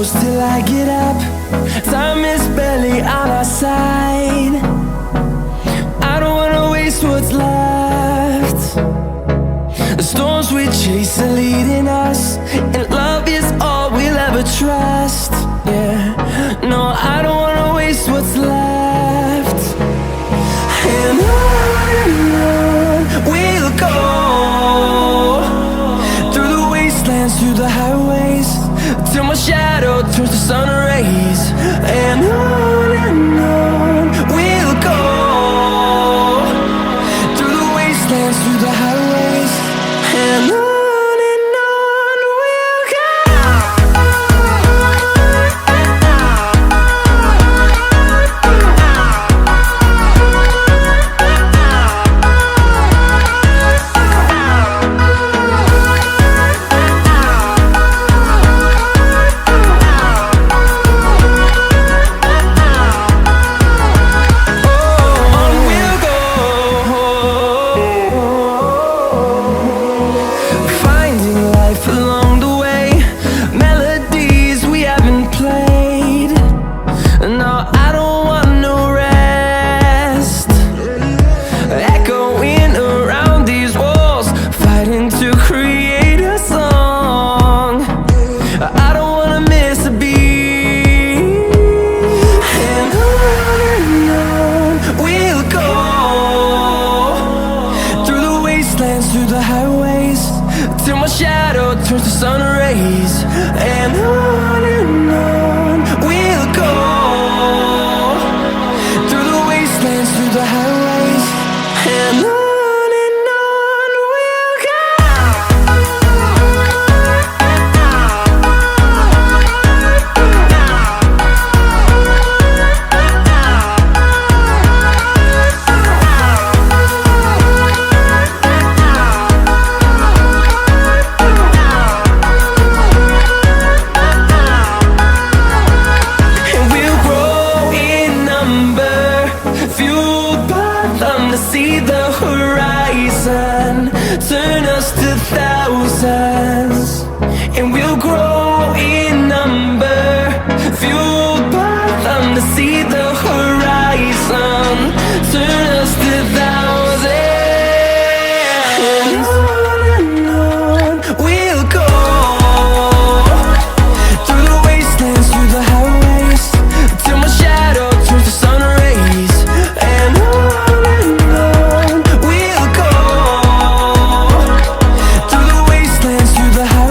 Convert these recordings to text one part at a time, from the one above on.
close till I get up. Time is barely on our side. I don't wanna waste what's left. The storms we chase are leading us, and love is all we'll ever trust. Yeah, no, I don't wanna waste what's left. And on we'll go, through the wastelands, through the highways, till my shadow turns to sun rays. And on we'll go, through the wastelands, through the highways, and on we'll go. Through the highways, till my shadow turns to sun rays. And on we'll go, through the wastelands, through the highways, and on we'll go. See the horizon, turn us to thousands, and we'll grow in number, fueled by them. To see the horizon, turn us to thousands, and on we'll go, through the wastelands, through the highways, till my shadow turns to sun rays. And we'll go, through the wastelands, through the highways.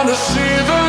wanna see the